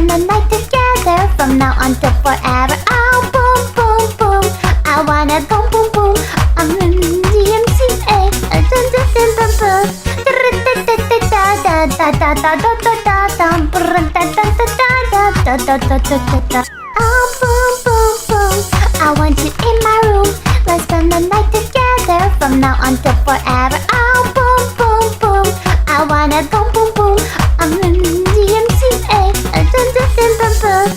spend the night together from now on till forever. Oh, boom, boom, boom. I wanna go boom, boom. I'm in DMCA. Dun, dun, dun, dun, dun. Da da da da da da da da dum, brun, da da da da da da da da da da. Oh, boom, boom, boom. I want you in my room. Let's spend the night together from now on till forever. Oh, boom, boom, boom. I wanna go boom, boom. I'm in DMCA. Dun, dun, dun, dun, dun.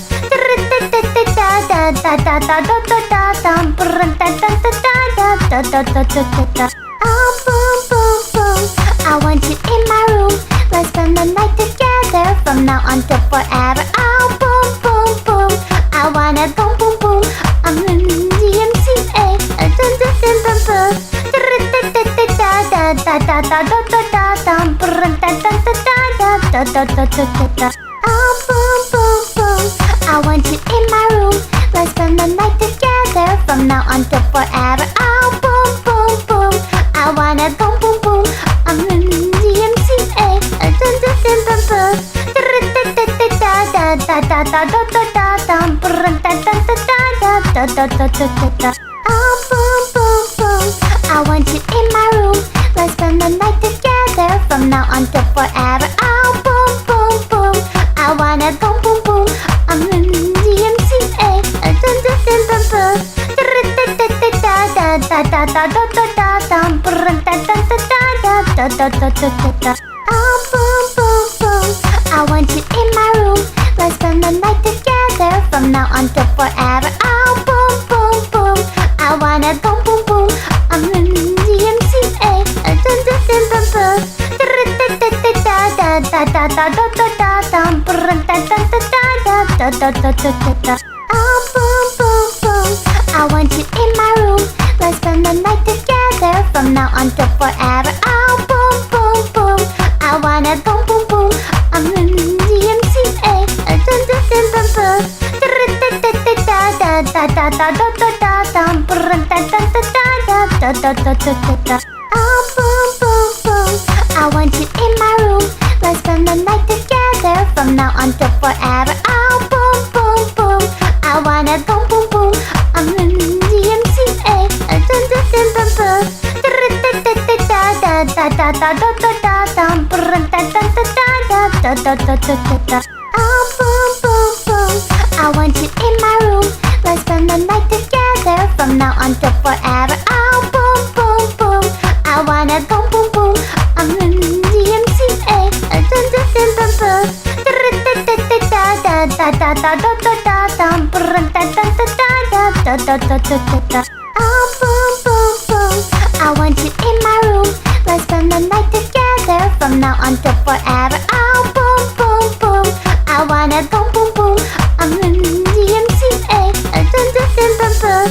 Da da da da da da da da dum, brun, da da da da da da da da da da. Oh, boom, boom, boom. I want you in my room. Let's spend the night together from now on till forever. Oh, boom, boom, boom. I wanna go boom, boom. I'm in DMCA. Dun, dun, dun, dun, dun. Da da da da da da da da dum, brun, da da da da da da da da da da. Oh, boom, boom, boom. I want you in my room. Let's spend the night together from now on till forever. Oh, boom, boom, boom. I wanna go boom, boom. I'm in DMCA. Dun, dun, dun, dun, dun. Da da da da da da da da dum, brun, da da da da da da da da da da. Oh, boom, boom, boom. I want you in my room. Let's spend the night together from now on till forever. Oh, boom, boom, boom. I wanna go boom, boom. I'm in DMCA. Dun, dun, dun, dun, dun. Da da da da da da da dum, brun, da da da da da da da da da da. Oh, boom, boom, boom. I want you in my room. Let's spend the night together from now on till forever. Oh, boom, boom, boom. I wanna go boom, boom. I'm in DMCA. Dun, dun, dun, dun, dun. Da da da da da da da dum, brun, da da da da da da da da da da. Oh, boom, boom, boom. I want you in my room. Let's spend the night together from now on till forever. Oh, boom, boom, boom. I wanna go boom, boom. I'm in DMCA. Dun, dun, dun, dun, dun. Da da da da da da da dum, brun, da da da da da da da da da da. Oh, boom, boom, boom. I want you in my room. Let's spend the night together from now on till forever. Oh, boom, boom, boom. I wanna go boom, boom. I'm in DMCA. Dun, dun, dun, dun, dun. Da da da da da da da dum, brun, da da da da da da da da da da. Oh, boom, boom, boom. I want you in my room. Let's spend the night together from now on till forever. Oh, boom, boom, boom. I wanna go boom, boom. I'm in DMCA. Dun, dun, dun, dun, dun. Da da da da da da da dum, brun, da da da da da da da da da da. Oh, boom, boom, boom. I want you in my room. Let's spend the night together from now on till forever. Oh, boom, boom, boom. I wanna go boom, boom. I'm in DMCA. Dun, dun, dun, dun, dun.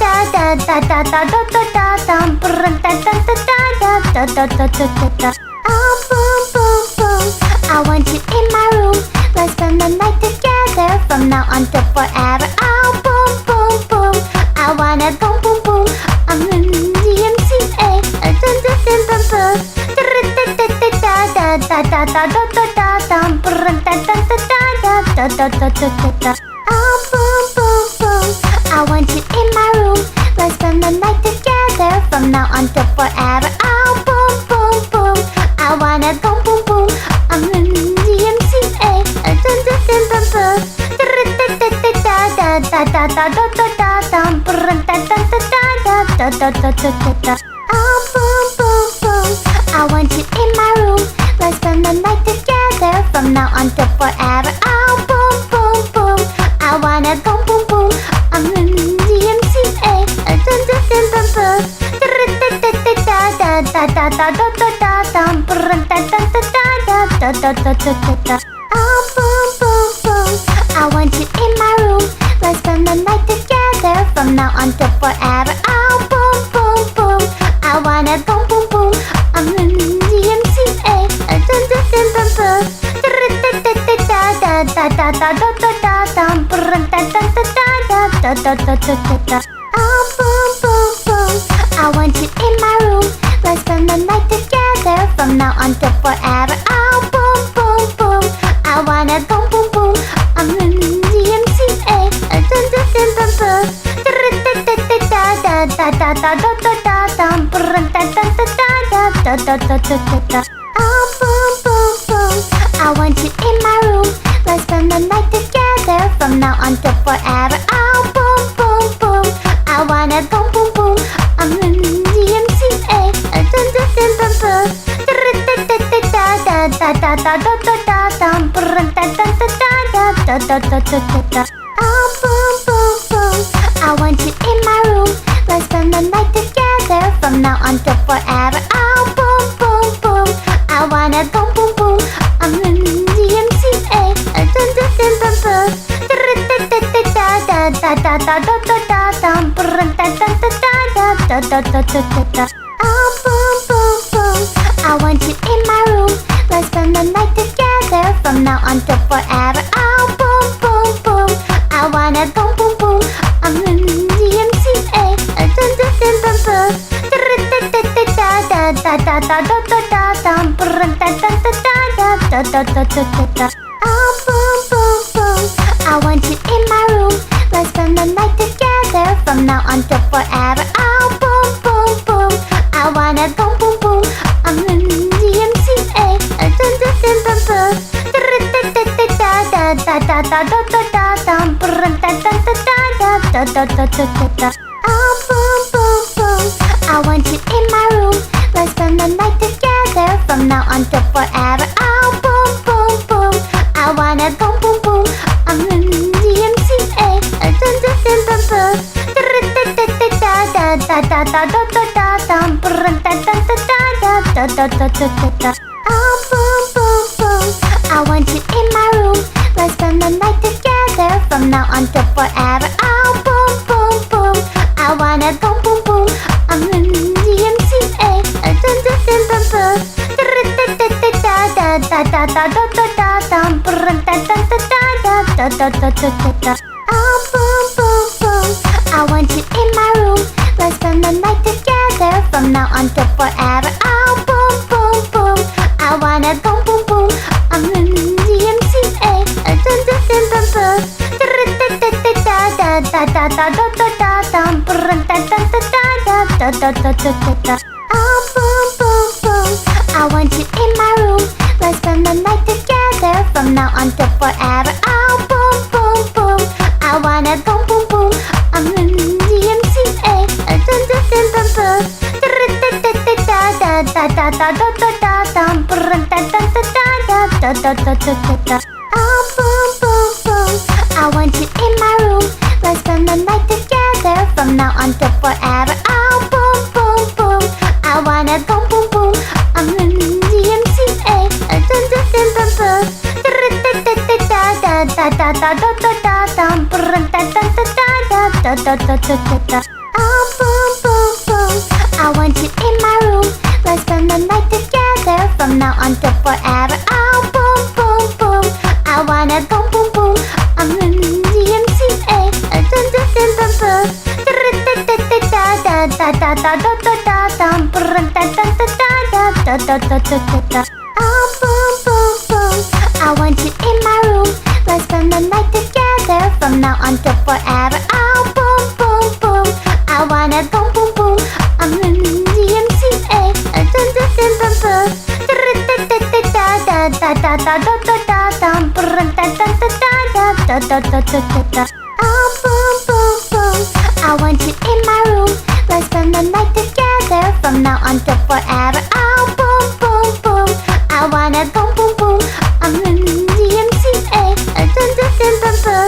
Da da da da da da da dum, brun, da da da da da da da da da da. Oh, boom, boom, boom. I want you in my room. Let's spend the night together from now on till forever. Oh, boom, boom, boom. I wanna go boom, boom. I'm in DMCA. Dun, dun, dun, dun, dun. Da da da da da da da dum, brun, da da da da da da da da da da. Oh, boom, boom, boom. I want you in my room. Let's spend the night together from now on till forever. Oh, boom, boom, boom. I wanna go boom, boom. I'm in DMCA. Dun, dun, dun, dun, dun. Da da da da da da da dum, brun, da da da da da da da da da da. Oh, boom, boom, boom. I want you in my room. Let's spend the night together from now on till forever. Oh, boom, boom, boom. I wanna go boom, boom. I'm in DMCA. Dun, dun, dun, dun, dun. Da da da da da da da dum, brun, da da da da da da da da da da. Oh, boom, boom, boom. I want you in my room. Let's spend the night together from now on till forever. Oh, boom, boom, boom. I wanna go boom, boom. I'm in DMCA. Dun, dun, dun, dun, dun. Da da da da da da da dum, brun, da da da da da da da da da. Oh, boom, boom, boom. I want you in my room. Let's spend the night together from now on till forever. Oh, boom, boom, boom. I wanna go da da da da da da. Oh boom boom boom, I want you in my room. Let's spend the night together from now on till forever. Oh boom boom boom, I wanna go boom boom. I'm in DMCA. Dun dun dun dun dun. Da da da da da da da da da da da da da da da da. Oh boom boom boom, I want you in my room. Let's spend the night together from now on till forever. Oh boom boom boom, I wanna go boom boom. I'm in DMCA. Dun dun dun dun dun. Da da da da da da da da da da da da. Oh boom boom boom, I want you in my room. Let's spend the night together from now on till forever. Oh boom boom boom, I wanna go boom boom. I'm in DMCA. Dun dun dun dun dun. Da da da da da da da da. Oh boom boom boom, I want you in my room. Let's spend the night together from now on till forever. Oh boom boom boom, I wanna go boom boom. I'm in DMCA. Dun dun dun dun dun. Da da da da da da. Oh boom boom boom, I want you in my room. Let's spend the night together from now on till forever. Oh boom boom boom, I wanna go boom boom. I'm in DMCA. Dun dun dun dun dun. Da da da da da da. Oh boom boom boom, I want you in my room. Let's spend the night together from now on till forever. Oh boom boom boom, I wanna go boom boom. I'm in DMCA. Dun dun dun dun dun. Da da da da da. Oh boom boom boom, I want you in my room. Let's spend the night together from now on till forever. Oh boom boom boom, I wanna go boom boom. I'm in DMCA. Dun dun dun dun dun. Da da da da da. Oh boom boom boom, I want you in my room. Let's spend the night together from now on till forever. Oh boom boom boom, I wanna go boom boom. I'm in DMCA. Dun dun dun dun dun. Da da da da da. Oh boom boom boom, I want you in my room. Let's spend the night together from now on till forever. Oh boom boom boom, I wanna go boom boom. I'm in DMCA. Dun dun dun dun dun. Da da da da da. Oh boom boom boom, I want you in my room. Let's spend the night together from now on till forever. Oh boom boom boom, I wanna go boom boom. I'm in DMCA. Dun dun dun dun dun. Da da da da da. Oh boom boom boom, I want you in my room. Let's spend the night together from now on till forever. Oh boom boom boom, I wanna go boom boom. I'm in DMCA. Dun dun dun dun dun. Da da da da da. Oh boom boom boom, I want you in my room. Let's spend the night together from now on till forever. Oh boom boom boom, I wanna go boom boom. I'm in DMCA. Dun dun dun dun dun.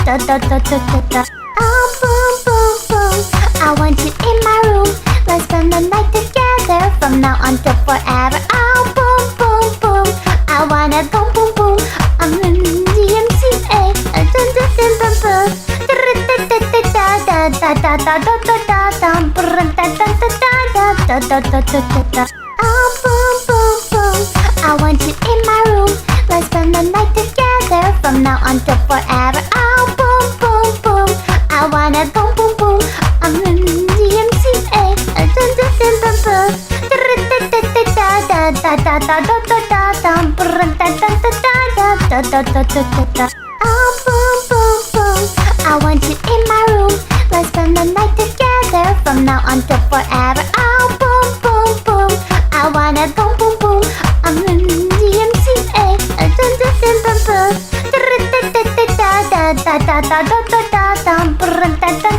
Da da da da da. Oh boom boom boom, I want you in my room. Let's spend the night together from now on till forever. Oh boom boom boom, I wanna go boom boom. I'm in DMCA. Dun dun dun dun dun. Da da da da. Oh boom boom boom, I want you in my room. Let's spend the night together from now on till forever. Oh boom boom boom, I wanna go boom boom. I'm in DMCA. Dun dun dun dun dun. Da da da da. Oh boom boom boom, I want you in my room. Let's spend the night together from now on till forever. Oh, boom, boom, boom. I wanna go boom, boom. I'm in DMCA. Dun, dun, dun, dun, dun. Da da da da da da da da da da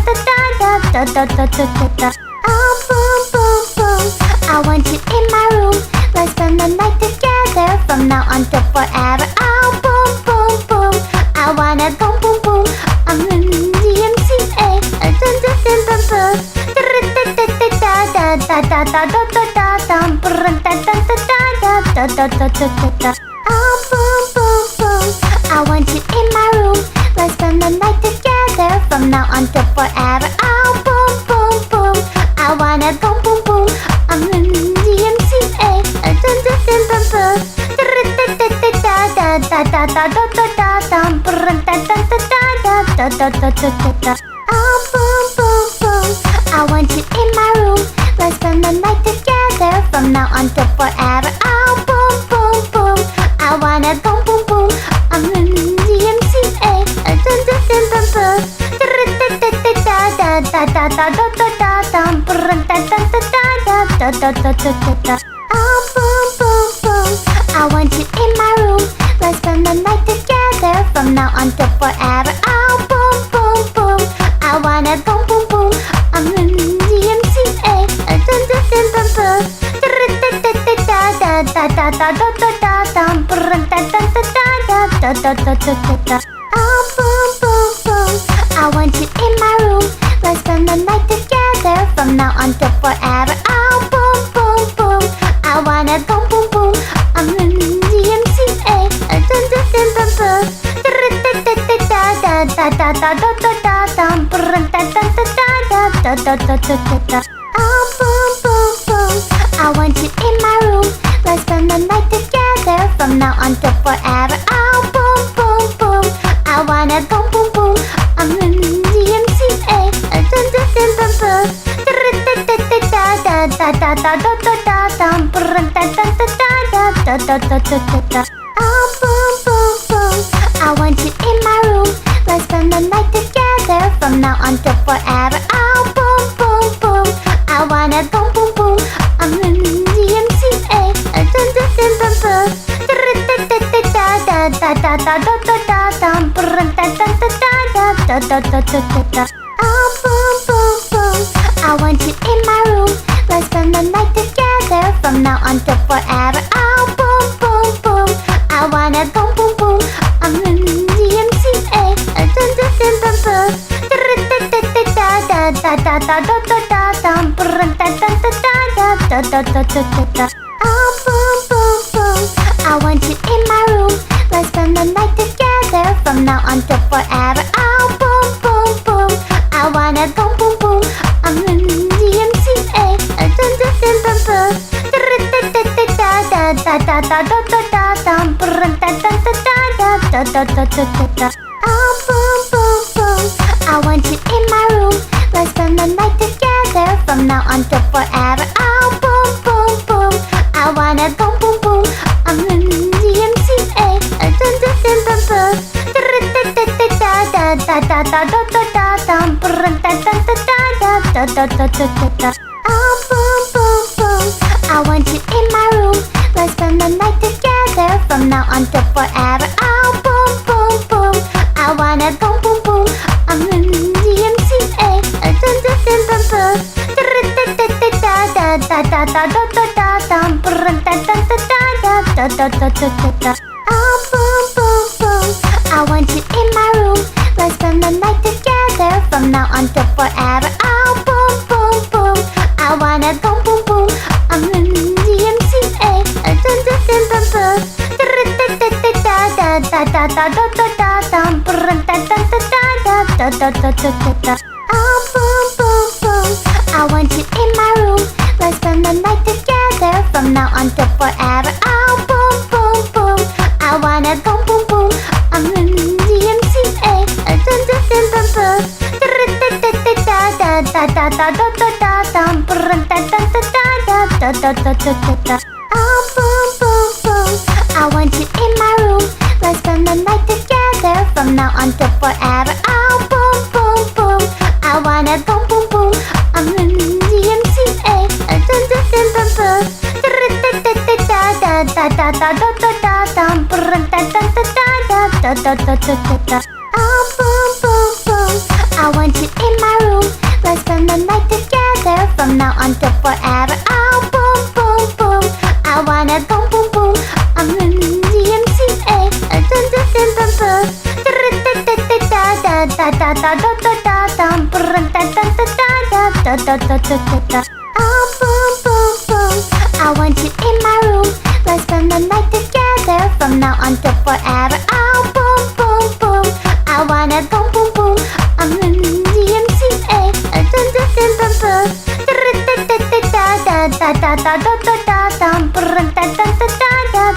da da da da da da. Oh, boom, boom, boom. I want you in my room. Let's spend the night together from now on till forever. Oh, boom, boom, boom. I wanna go boom, boom. I'm in DMCA. Dun, dun, dun, dun, dun. Da da da da da da da da da da da da. Oh, boom, boom, boom. I want you in my room. Let's spend the night together from now on till forever. Oh, boom, boom, boom. I wanna go boom, boom. I'm in DMCA. Dun, dun, dun, dun, dun. Da da da da da da da. Oh, boom, boom, boom. I want you in my room. Let's spend the night together from now on till forever. Oh, boom, boom, boom. I wanna go boom, boom. I'm in DMCA. Dun, dun, dun, dun, dun. Da da da da da da. Oh, boom, boom, boom. I want you in my room. Let's spend the night together from now on till forever. Oh, boom, boom, boom. I wanna go boom, boom. I'm in DMCA. Dun, dun, dun, dun, dun. Da da da da da da. Oh, boom, boom, boom. I want you in my room. Let's spend the night together from now on till forever. Oh, boom, boom, boom. I wanna go boom, boom. I'm in DMCA. Dun, dun, dun, dun, dun. Da da da da da. Oh, boom, boom, boom. I want you in my room. Let's spend the night together from now on till forever. Oh, boom, boom, boom. I wanna go boom, boom. I'm in DMCA. Dun, dun, dun, dun, dun. Da da da da da. Oh, boom, boom, boom. I want you in my room. Let's spend the night together from now on till forever. Oh, boom, boom, boom. I wanna go boom, boom. I'm in DMCA. Dun, dun, dun, dun, dun. Da da da da. Oh, boom, boom, boom. I want you in my room. Let's spend the night together from now on till forever. Oh, boom, boom, boom. I wanna go boom, boom. I'm in DMCA. Dun, dun, dun, dun, dun. Da da da. Oh, boom, boom, boom. I want you in my room. Let's spend the night together from now on till forever. Oh, boom, boom, boom. I wanna go boom, boom. I'm in DMCA. Dun, dun, dun, dun, dun. Da da da. Oh, boom, boom, boom. I want you in my room. Let's spend the night together from now on till forever. Oh, boom, boom, boom. I wanna go boom, boom. I'm in DMCA. Dun, dun, dun, dun, dun. Da. Oh, boom, boom, boom. I want you in my room. Let's spend the night together from now on till forever. Oh, boom, boom, boom. I wanna go boom, boom. I'm in DMCA. Dun, dun, dun, dun, dun. Da. Oh, boom, boom, boom. I want you in my room. Let's spend the night together from now on till forever. Oh, boom, boom, boom. I wanna go boom, boom. I'm in DMCA. Dun, dun, dun, dun, dun. Da. Oh, boom, boom, boom. I want you in my room. Let's spend the night together from now on till forever. Oh, boom, boom, boom. I wanna go boom, boom. I'm in DMCA. Dun, dun, dun, dun, dun. Da. Oh, boom, boom, boom. I want you in my room. Let's spend the night together from now on till forever. Oh, boom, boom, boom. I wanna go boom, Oh boom boom boom, I want you in my room. Let's spend the night together from now on till forever. Oh boom boom boom, I wanna go boom boom. I'm in DMCA. Dun dun dun dun dun. Oh boom boom boom, I want you in my room. Let's spend the night together from now on till forever. Oh boom boom boom, I wanna go boom boom. I'm in DMCA.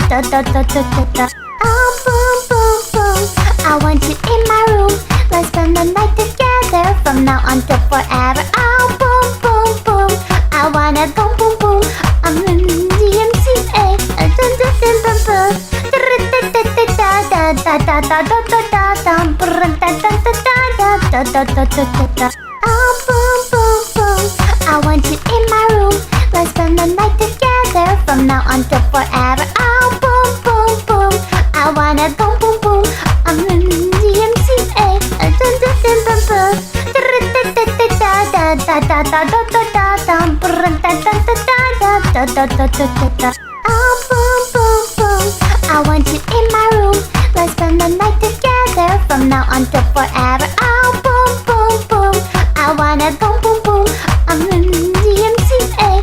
Dun dun dun dun dun. Oh boom boom boom, I want you in my room. Let's spend the night together from now on till forever. Oh boom boom boom, I wanna go boom boom. I'm in DMCA. Dun dun dun dun dun. Oh boom boom boom, I want you in my room. Let's spend the night together from now on till forever. Oh boom boom boom, I wanna go boom boom. I'm in DMCA. Dun dun dun dun dun. Oh boom boom boom, I want you in my room. Let's spend the night together from now on till forever. Oh boom boom boom, I wanna go boom boom. I'm in DMCA.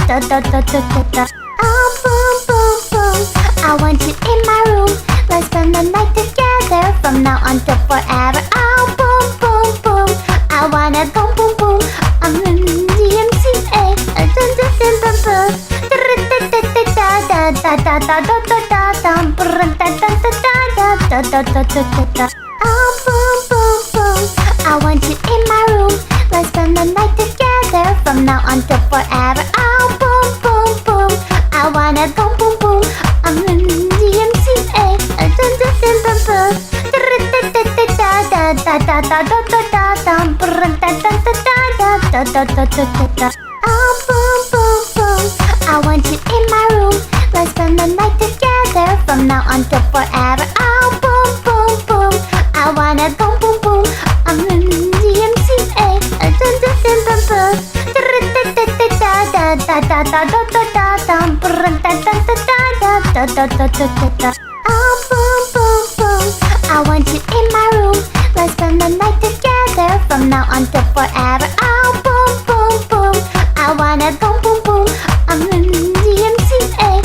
Dun dun dun dun dun. Oh boom boom boom, I want you in my room. Let's spend the night together from now on till forever. Oh boom boom boom, I wanna go boom boom. I'm in DMCA. Dun dun dun dun dun. Oh boom boom boom, I want you in my room. Let's spend the night together from now on till forever. Oh boom boom boom, I wanna go boom boom. I'm in DMCA. Dun dun dun dun dun. Oh boom boom boom, I want you in my room. Let's spend the night together from now on till forever. Oh boom boom boom, I wanna go boom boom. I'm in DMCA. Dun dun dun dun dun. Oh boom boom boom, I want you in my room. Let's spend the night together from now on till forever. Oh boom boom boom, I wanna go boom boom. I'm in DMCA.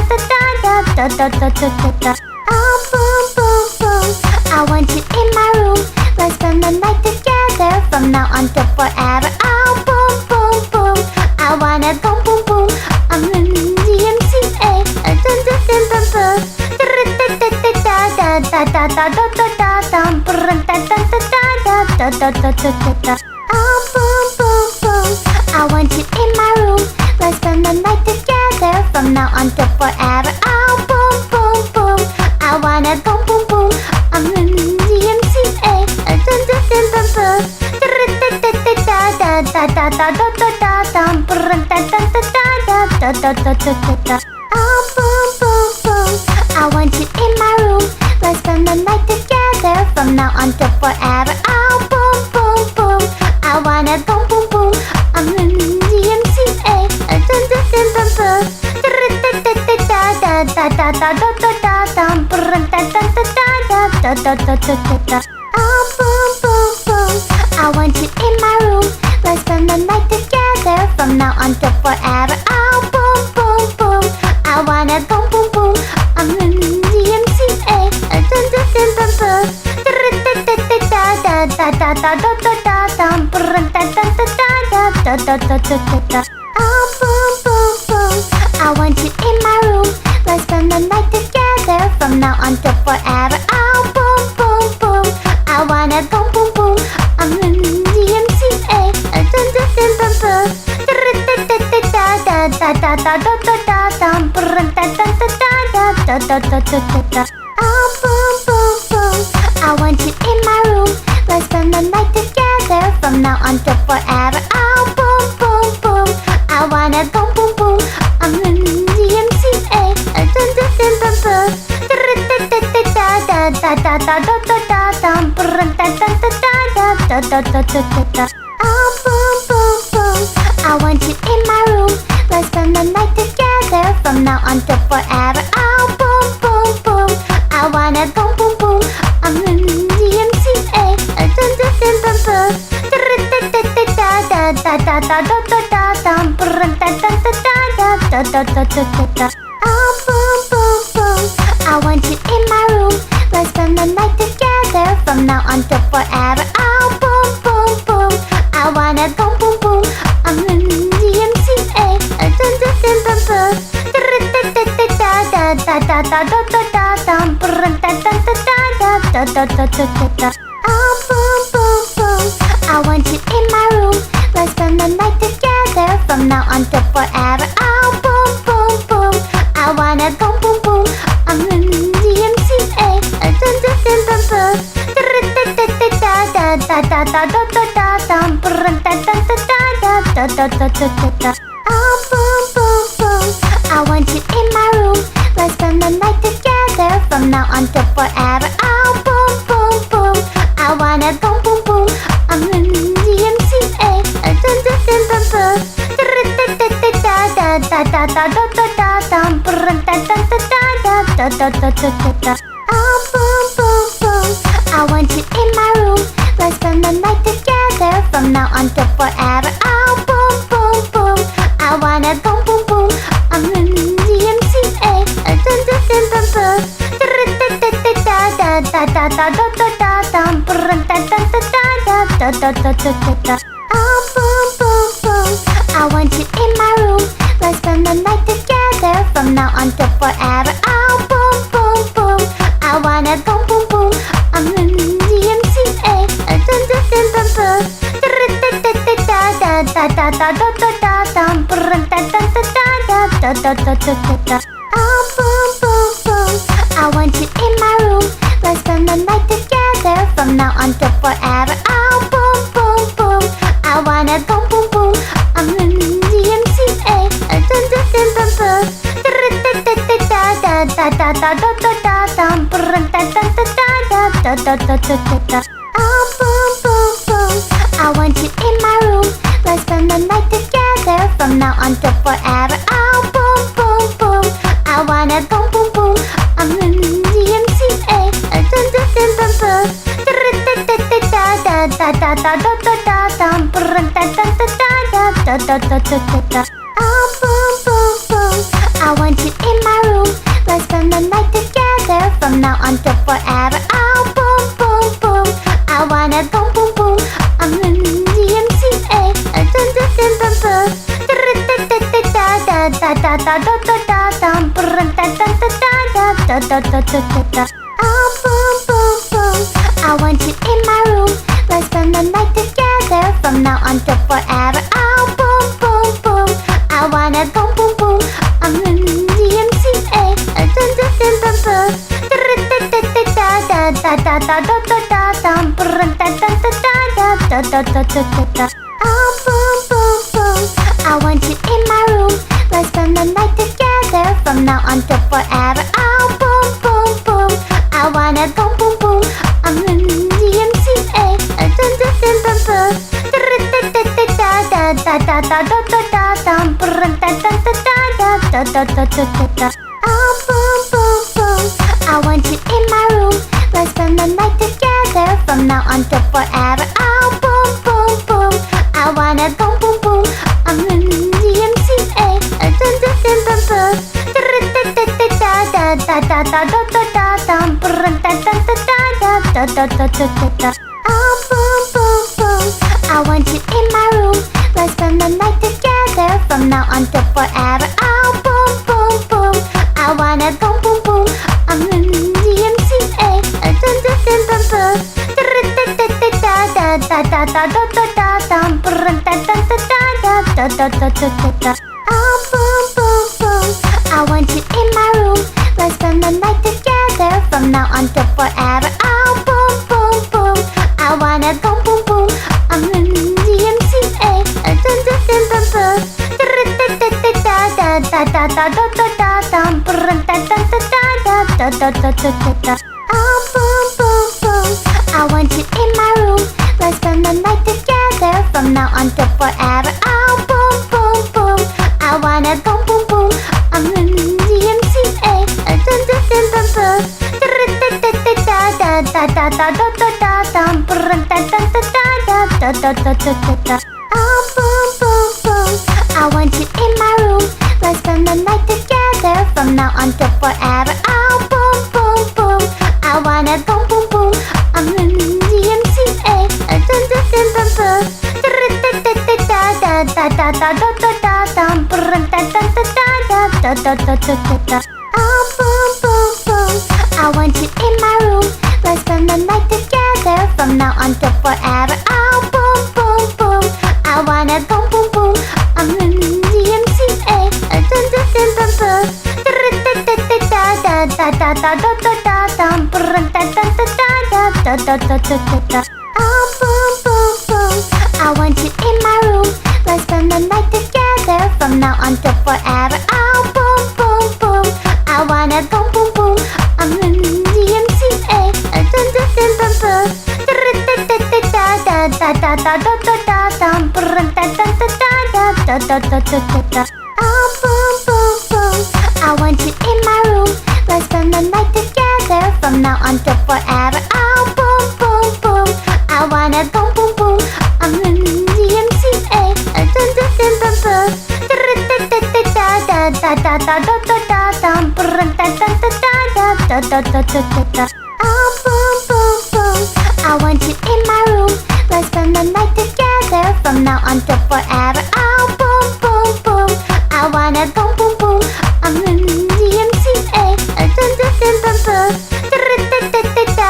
Dun dun dun dun dun. Oh boom boom boom, I want you in my room. Let's spend the night together from now on till forever. Oh boom boom boom, I wanna go boom boom. I'm in DMCA. Dun dun dun dun dun. Oh boom boom boom, I want you in my room. Let's spend the night together from now on till forever. Oh boom boom boom, I wanna go boom boom. I'm in DMCA. Dun dun dun dun dun. Oh boom boom boom, I want you in my room. Let's spend the night together from now on till forever. Oh boom boom boom, I wanna go boom boom. I'm in DMCA. Dun dun dun dun dun. Oh boom boom boom, I want you in my room. Let's spend the night together from now on till forever. Oh boom boom boom, I wanna go boom boom. I'm in DMCA. Dun dun dun dun dun. Oh boom boom boom, I want you in my room. Let's spend the night together from now on till forever. Oh boom boom boom, I wanna go boom boom. I'm in DMCA. Dun dun dun dun dun. Oh boom boom boom, I want you from now on to forever. Oh, boom, boom, boom. I wanna go boom, boom. I'm in DMCA. Dun, dun, dun, dun, dun. Da da da da da da da da dum, brun, da da da da da da da da da da. Oh, boom, boom, boom. I want you in my room. Let's spend the night together from now on to forever. Oh, boom, boom, boom. I wanna go boom, boom. I'm in DMCA. Dun, dun, dun, dun, dun. Da da da da da da da da dum, brun, da da da da da da da da da da. Oh, boom, boom, boom. I want you in my room. Let's spend the night together from now on to forever. Oh, boom, boom, boom. I wanna go boom, boom. I'm in DMCA. Dun, dun, dun, dun, dun. Da da da da da da da da dum, brun, da da da da da da da da da da. Oh, boom, boom, boom. I want you in my room. Let's spend the night together from now on to forever. Oh, boom, boom, boom. I wanna go boom, boom. I'm in DMCA. Dun, dun, dun, dun, dun. Da da da da da da da da dum, brun, da da da da da da da da da da. Oh, boom, boom, boom. I want you in my room. Let's spend the night together from now on to forever. Oh, boom, boom, boom. I wanna go boom, boom. I'm in DMCA. Dun, dun, dun, dun, dun. Da da da da da da da dum, brun, da da da da da da da da da da. Oh, boom, boom, boom. I want you in my room. Let's spend the night together from now on to forever. Oh, boom, boom, boom. I wanna go boom, boom. I'm in DMCA. Dun, dun, dun, dun, dun. Da da da da da da da dum, brun, da da da da da da da da da da. Oh, boom, boom, boom. I want you in my room. Let's spend the night together from now on to forever. Oh, boom, boom, boom. I wanna go boom, boom. I'm in DMCA. Dun, dun, dun, dun, dun. Da da da da da da da dum, brun, da da da da da da da da da da. Oh, boom, boom, boom. I want you in my room. Let's spend the night together from now on to forever. Oh, boom, boom, boom. I wanna go boom, boom. I'm in DMCA. Dun, dun, dun, dun, dun. Da da da da da da da dum, brun, da da da da da da da da da da. Oh, boom, boom, boom. I want you in my room. Let's spend the night together from now on to forever. Oh, boom, boom, boom. I wanna go boom, boom. I'm in DMCA. Dun, dun, dun, dun, dun. Da da da da da da da dum, brun, da da da da da da da da da da. Oh, boom, boom, boom. I want you in my room. Let's spend the night together from now on to forever. Oh, boom, boom, boom. I wanna go boom, boom. I'm in DMCA. Dun, dun, dun, dun, dun. Da da da da da da da dum, brun, da da da da da da da da da da. Oh, boom, boom, boom. I want you in my room. Let's spend the night together from now on to forever. Oh, boom, boom, boom. I wanna go boom, boom. I'm in DMCA. Dun, dun, dun, dun, dun. Da da da da da da da dum, brun, da da da da da da da da da da. Oh, boom, boom, boom. I want you in my room. Let's spend the night together from now on to forever. Oh, boom, boom, boom. I wanna go boom, boom. I'm in DMCA. Dun, dun, dun, dun, dun. Da da da da da da da dum, brun, da da da da da da da da da da. Oh, boom, boom, boom. I want you in my room. Let's spend the night together from now on to forever. Oh, boom, boom, boom. I wanna go boom, boom. I'm in DMCA. Dun, dun, dun, dun, dun. Da da da da da da da dum, brun, da da da da da da da da da da. Oh, boom, boom, boom. I want you in my room. Let's spend the night together from now on to forever. Oh, boom, boom, boom. I wanna go boom, boom. I'm in DMCA. Dun, dun, dun, dun, dun. Da da da da da da da dum, brun, da da da da da da da da da da. Oh, boom, boom, boom. I want you in my room. Let's spend the night together from now on to forever. Oh, boom, boom, boom. I wanna go boom, boom. I'm in da da da da da dum brun da da da da da da da da da da. Oh boom boom boom, I want you in my room. Let's spend the night together from now on till forever. Oh boom boom boom, I wanna go boom boom. I'm in DMCA. Dun dun dun dun dun. Da da da da da da da da dum brun da da da da da da da da da da. Oh boom boom boom, I want you in my room. Let's spend the night together from now on till forever. Oh boom boom boom, I wanna go boom boom. I'm in DMCA. Dun dun dun dun dun. Da da da da da da da dum brun da da da da da da da da da. Oh boom boom boom, I want you in my room. Let's spend the night together from now on till forever. Oh boom boom boom, I wanna go boom boom. I'm in DMCA. Dun dun dun dun dun. Da da da da da da da dum brun da da da da da da da da da. Oh boom boom boom, I want you in my room. Let's spend the night together from now on till forever. Oh boom boom boom, I wanna go boom boom. I'm in DMCA. Dun dun dun dun dun. Da da da da da da da dum brun da da da da da da da da da. Oh boom boom boom, I want you in my room. Let's spend the night together from now on till forever. Oh boom boom boom, I wanna go boom boom. I'm in DMCA. Dun dun dun dun dun. Da da da da da da da dum brun da da da da da da da da da. Oh boom boom boom, I want you in my room. Let's spend the night together from now on till forever. Oh boom boom boom, I wanna go boom boom. I'm in DMCA. Dun dun dun dun dun.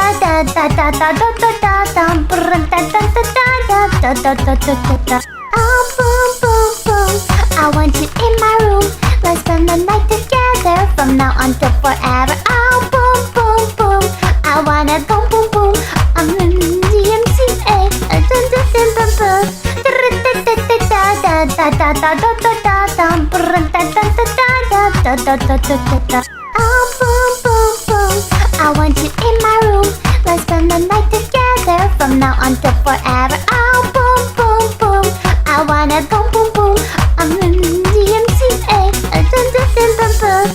Da da da da da da da dum brun da da da da da da da da da. Oh boom boom boom, I want you in my room. Let's spend the night together from now on till forever. Oh boom boom boom, I wanna go boom boom. I'm in DMCA. Dun dun dun dun dun. Da da da da da da dum brun da da da da da da da da da. Oh boom boom boom, I want you in my room. Let's spend the night together from now on till forever. Oh boom boom boom, I wanna go boom boom. I'm in DMCA. Dun dun dun dun dun.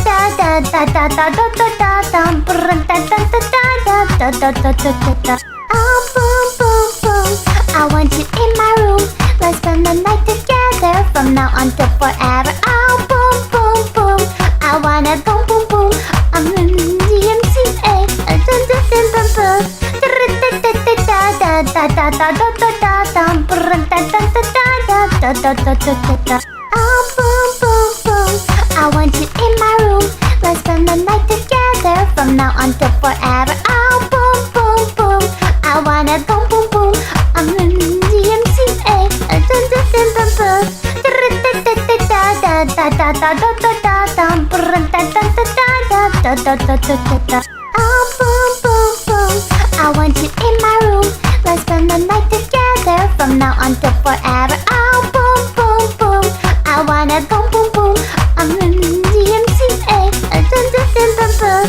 Da da da da da da dum brun da da da da da da da da da. Oh boom boom boom, I want you in my room. Let's spend the night together from now on till forever. Oh boom boom boom, I wanna go boom boom. I'm in DMCA. Dun dun dun dun dun. Da da da da da da da dum brun da da da da da da da da da. Oh boom boom boom, I want you in my room. Let's spend the night together from now on till forever. Oh boom boom boom, I wanna go boom boom. I'm in DMCA. Dun dun dun dun dun. Da da da da da da da dum brun da da da da da da da da da. Oh boom boom boom, I want you in my room. Let's spend the night together from now on till forever. Oh boom boom boom, I wanna go boom boom. I'm in DMCA. Dun dun dun dun dun.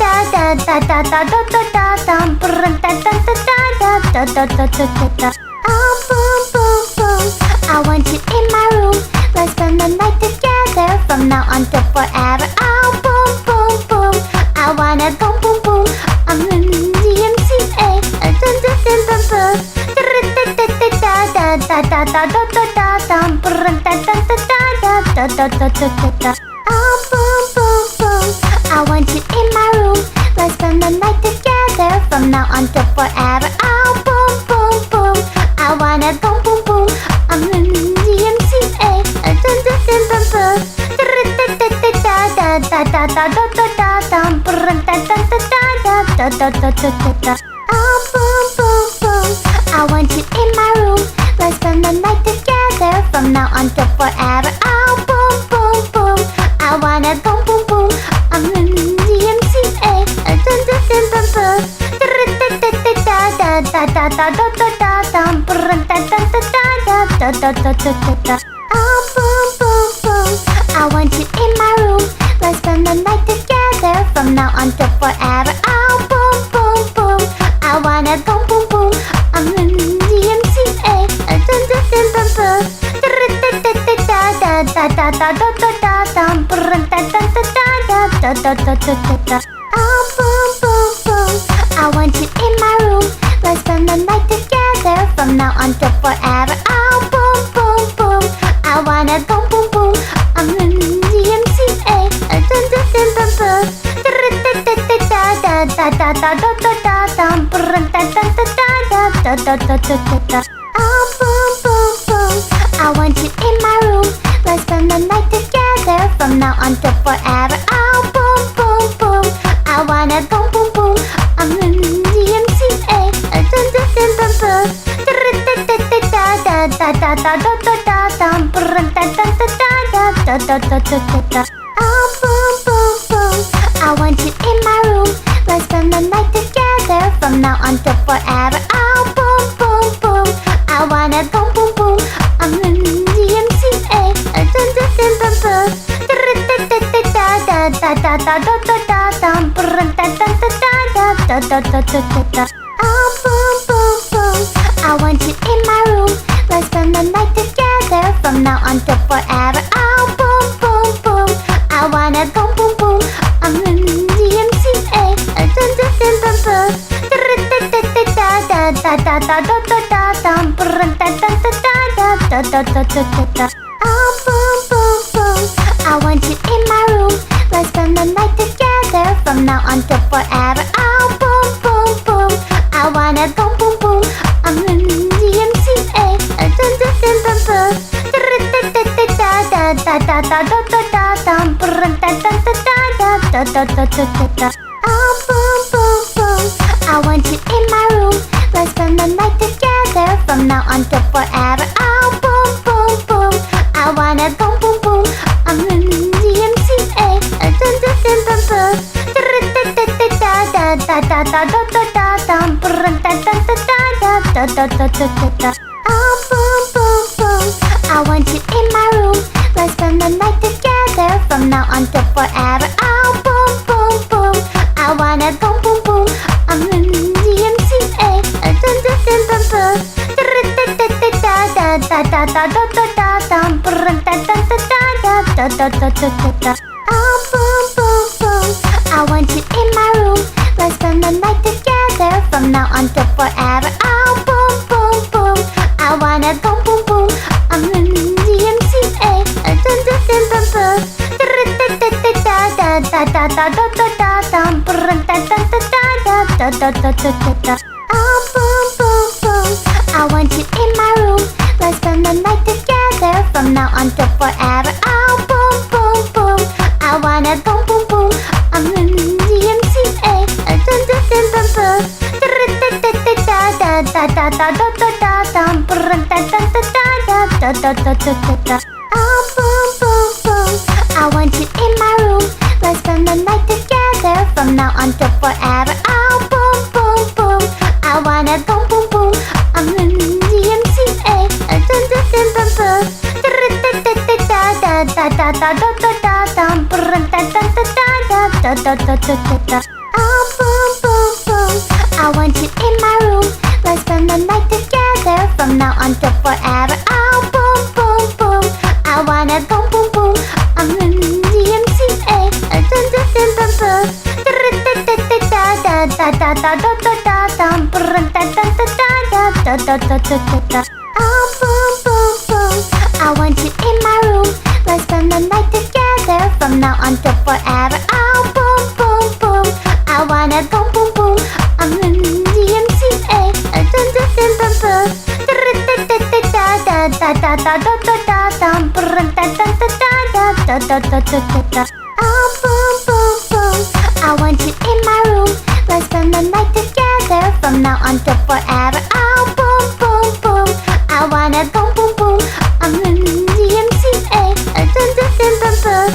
Da da da da da da da dum brun da da da da da da da da da. Oh boom boom boom, I want you in my room. Let's spend the night together from now on till forever. Oh boom boom boom, I wanna go boom boom. I'm in DMCA. Dun dun dun dun dun. Da da da da da da dum brun da da da da da da da da da. Oh boom boom boom, I want you in my room. Let's spend the night together from now on till forever. Oh boom boom boom, I wanna go boom boom. I'm in DMCA. Dun dun dun dun dun. Da da da da da da dum brun da da da da da da da da da. Oh boom boom boom, I want you in my room. Let's spend the night together from now on till forever. Oh boom boom boom, I wanna go boom boom. I'm in DMCA. Dun dun dun dun dun. Da da da da da da dum brun da da da da da da da da da. Oh boom I want you in my room. Let's spend the night together. From now on to forever. Oh, boom, boom, boom. I wanna go boom, boom. I'm in DMCA. Dun, dun, dun, dun, dun. Da da da da da da da da da da da da da da da. Oh, boom, boom, boom. I want you in my room. Let's spend the night together. From now on to forever. Oh, boom, boom, boom. I wanna go boom, boom. I'm in DMCA. Dun, dun, dun, dun, dun. Da da da da da da da da da da. Oh, boom, boom, boom. I want you in my room. Let's spend the night together. From now on to forever. Oh, boom, boom, boom. I wanna go boom, boom. I'm in DMCA. Dun, dun, dun, dun, dun. Da da da da da da da. Oh, boom, boom, boom. I want you in my room. Let's spend the night together. From now on to forever. Oh, boom, boom, boom. I wanna go boom, boom. I'm in DMCA. Dun, dun, dun, dun, dun. Da da da da da da. Oh, boom, boom, boom. I want you in my room. Let's spend the night together. From now on to forever. Oh, boom, boom, boom. I wanna go boom, boom. I'm in DMCA. Dun, dun, dun, dun, dun. Da da da da da. Oh, boom, boom, boom. I want you in my room. Let's spend the night together. From now on to forever. Oh, boom, boom, boom. I wanna go boom, boom. I'm in DMCA. Dun, dun, dun, dun, dun. Da da da da da. Oh, boom, boom, boom. I want you in my room. Let's spend the night together. From now on to forever. Oh, boom, boom, boom. I wanna go boom, boom. I'm in DMCA. Dun, dun, dun, dun, dun. Da da da da da. Oh, boom, boom, boom. I want you in my room. Let's spend the night together. From now on to forever. Oh, boom, boom, boom. I wanna go boom, boom. I'm in DMCA. Dun, dun, dun, dun, dun. Da da da da. Oh, boom, boom, boom. I want you in my room. Let's spend the night together. From now on to forever. Oh, boom, boom, boom. I wanna go boom, boom. I'm in DMCA. Dun, dun, dun, dun, dun. Da da da da. Oh, boom, boom, boom. I want you in my room. Let's spend the night together. From now on to forever. Oh, boom, boom, boom. I wanna go boom, boom. I'm in DMCA. Dun, dun, dun, dun, dun. Da da da. Oh, boom, boom, boom. I want you in my room. Let's spend the night together. From now on to forever. Oh, boom, boom, boom. I wanna go boom, boom. I'm in DMCA. Dun, dun, dun, dun, dun. Da da da. Oh, boom, boom, boom. I want you in my room. Let's spend the night together. From now on to forever. Oh, boom, boom, boom. I wanna go boom, boom. I'm in DMCA. Dun, dun, dun, dun, dun. Da da da. Oh, boom, boom, boom. I want you in my room. Let's spend the night together. From now on to forever. Oh, boom, boom, boom. I wanna go boom, boom. I'm in DMCA. Dun, dun, dun, dun, dun. Da da da. Oh, boom, boom, boom. I want you in my room. Let's spend the night together. From now on to forever. Oh, boom, boom, boom. I wanna go boom, boom. I'm in DMCA. Dun, dun, dun, dun, dun.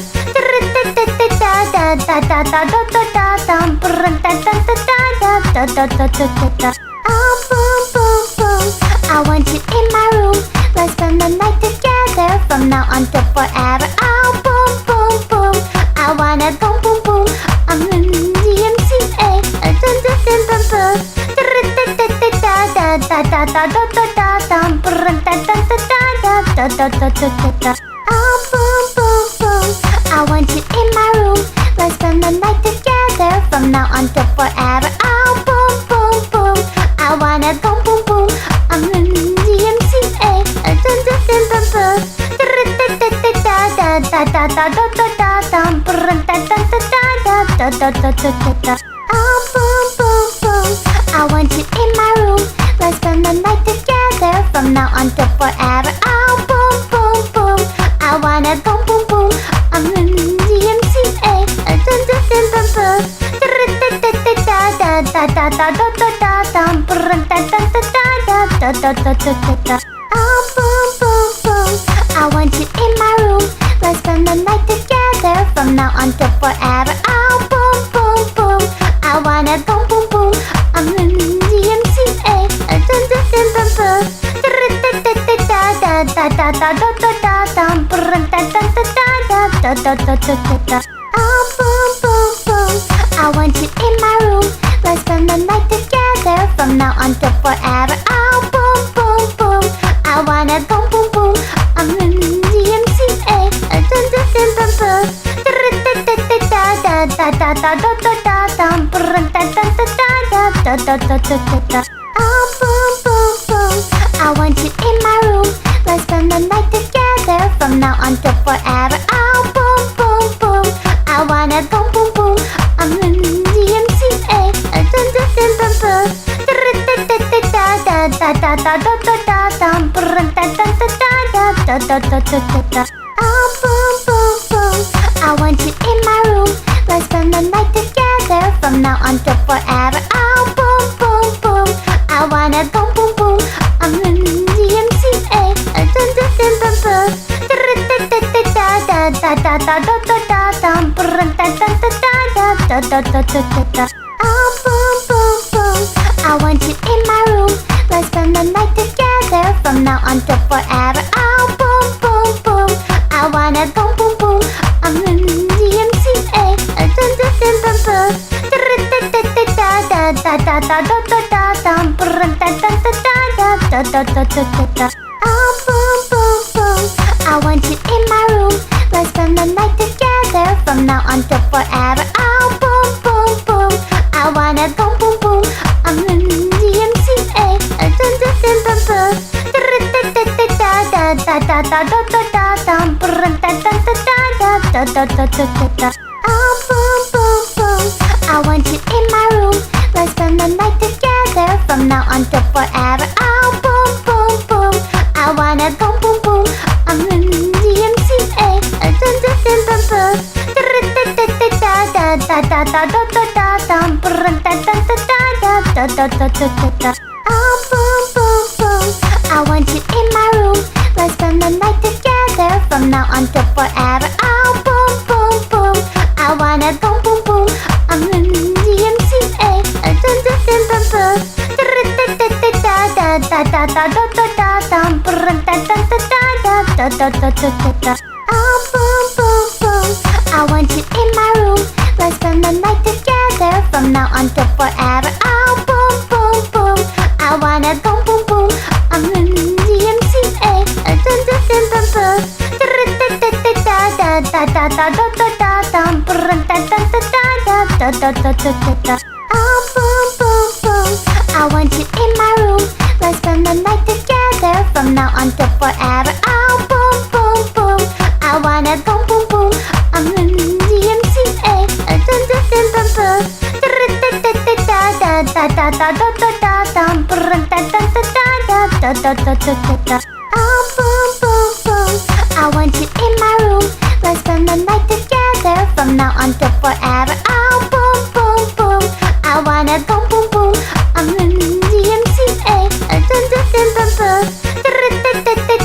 Da. Oh, boom, boom, boom. I want you in my room. Let's spend the night together. From now on to forever. Oh, boom, da da da da dum brun da da da da da da da da da da. Oh boom boom boom, I want you in my room. Let's spend the night together from now on till forever. Oh boom boom boom, I wanna go boom boom. I'm in DMCA. Dun dun dun dun dun. Da da da da da da da da dum brun da da da da da da da da da da. Oh boom boom boom, I want you in my room. Let's spend the night together from now on till forever. Oh boom boom boom, I wanna go boom boom. I'm in DMCA. Dun dun dun dun dun. Da da da da da da da dum brun da da da da da da da da da da. Oh boom boom boom, I want you in my room. Let's spend the night together from now on till forever. Oh boom boom boom, I wanna go boom boom. I'm in DMCA. Dun dun dun dun dun. Da da da da da da da dum brun da da da da da da da da da da. Oh boom boom boom, I want you in my room. Let's spend the night together from now on till forever. Oh boom boom boom, I wanna go boom boom. I'm in DMCA. Dun dun dun dun dun. Da da da da da da da dum brun da da da da da da da da da da. Oh boom boom boom, I want you in my room. Let's spend the night together from now on till forever. Oh boom boom boom, I wanna go boom boom. I'm in DMCA. Dun dun dun dun dun. Da da da da da da da dum brun da da da da da da da da da da. Oh boom boom boom, I want you in my room. Let's spend the night together from now on till forever. Oh boom boom boom, I wanna go boom boom. I'm in DMCA. Dun dun dun dun dun. Da da da da da da da dum brun da da da da da da da da da da. Oh boom boom boom, I want you in my room. Let's spend the night together from now on till forever. Oh boom boom boom, I wanna go boom boom. I'm in DMCA. Dun dun dun dun dun. Da da da da da da da dum brun da da da da da da da da da da. Oh boom boom boom, I want you in my room. Let's spend the night together from now on till forever. Oh boom boom boom, I wanna go boom boom. I'm in DMCA. Dun dun dun dun dun. Da da da da da da da dum brun da da da da da da da da da. Oh boom boom boom, I want you in my room. Let's spend the night together from now on till forever. Oh boom boom boom, I wanna go boom boom. I'm in DMCA. Dun dun dun dun dun. Da da da da da da da dum brun da da da da da da da da da. Oh boom boom boom, I want you in my room. Let's spend the night together from now on till forever. Oh boom boom boom, I wanna go boom boom. I'm in DMCA. Dun dun dun dun dun. Da da da da da da da dum brun da da da da da da da da da. Oh boom boom boom, I want you in my room. Let's spend the night together from now on till forever. Oh boom boom boom, I wanna go boom boom. I'm in DMCA. Dun dun dun dun dun. Da da da da da da da dum brun da da da da da da da da da. Oh boom boom boom, I want you in my room. Let's spend the night together from now on till forever. Oh boom boom boom, I wanna go boom boom. I'm in DMCA. Dun dun dun dun dun. Da da da da da da dum brun da da da da da da da da da. Oh boom boom boom, I want you in my room. Let's spend the night together from now on till forever. Oh boom boom boom, I wanna go boom boom. I'm in DMCA. Dun dun dun dun dun.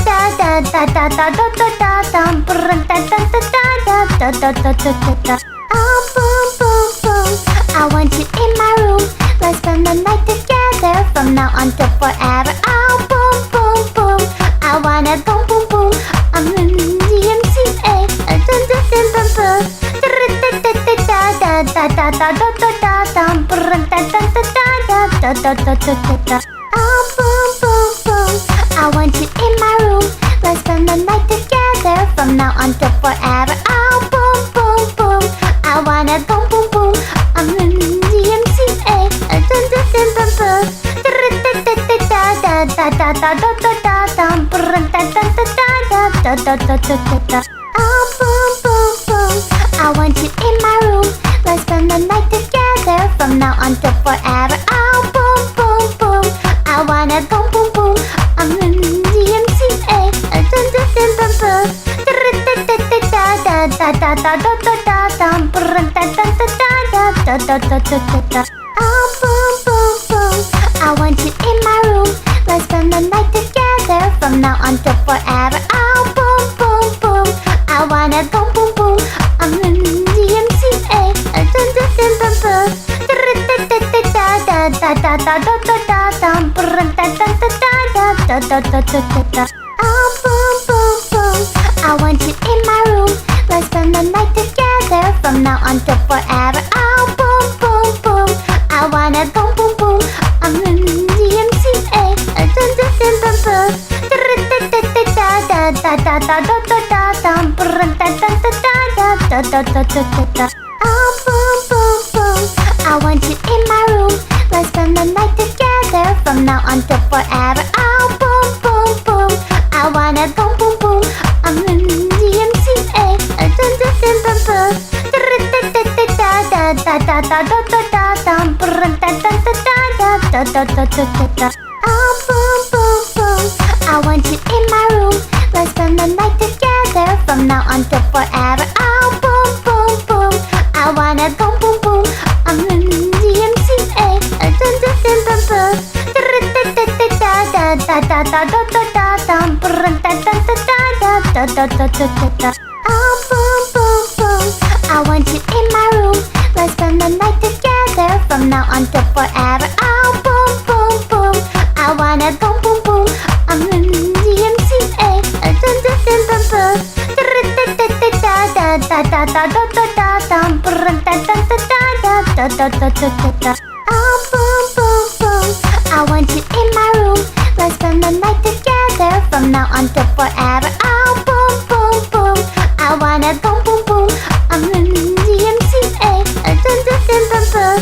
Da da da da da da da dum brun da da da da da da da da da. Oh boom boom boom, I want you in my room. Let's spend the night together from now on till forever. Oh boom boom boom, I wanna go boom boom. I'm in DMCA. Dun dun dun dun dun. Da da da da da da da dum brun da da da da da da da da da da. Oh boom boom I want you in my room. Let's spend the night together from now on till forever. Oh, boom, boom, boom. I wanna go boom, boom. I'm in DMCA. Dun, dun, dun, dun, dun. Da da da da da da da da da da da da da da da. Oh, boom, boom, boom. I want you in my room. Let's spend the night together from now on till forever. Oh, boom, boom, boom. I wanna go boom, boom. I'm in DMCA. Dun, dun, dun, dun, dun. Da da da da da da da da da da da da da. Oh, boom, boom, boom. I want you in my room. Let's spend the night together from now on till forever. Oh, boom, boom, boom. I wanna go boom, boom. I'm in DMCA. Dun, dun, dun, dun, dun. Da da da da da da da da. Oh, boom, boom, boom. I want you in my room. Let's spend the night together from now on till forever. Oh, boom, boom, boom. I wanna go boom, boom. I'm in DMCA. Dun, dun, dun, dun, dun. Da da da da da da da. Oh, boom, boom, boom. I want you in my room. Let's spend the night together from now on till forever. Oh, boom, boom, boom. I wanna go boom, boom. I'm in DMCA. Dun, dun, dun, dun, dun. Da da da da da da. Oh, boom, boom, boom. I want you in my room. Let's spend the night together from now on till forever. Oh, boom, boom, boom. I wanna go boom, boom. I'm in DMCA. Dun, dun, dun, dun, dun. Da da da da da da. Oh, boom, boom, boom. I want you in my room. Let's spend the night together from now on till forever. Oh, boom, boom, boom. I wanna go boom, boom. I'm in DMCA. Dun, dun, dun, dun, dun. Da da da da da da. Oh, boom, boom, boom. I want you in my room. Let's spend the night together from now on till forever. Oh, boom, boom, boom. I wanna go boom, boom. I'm in DMCA. Dun, dun, dun, dun, dun.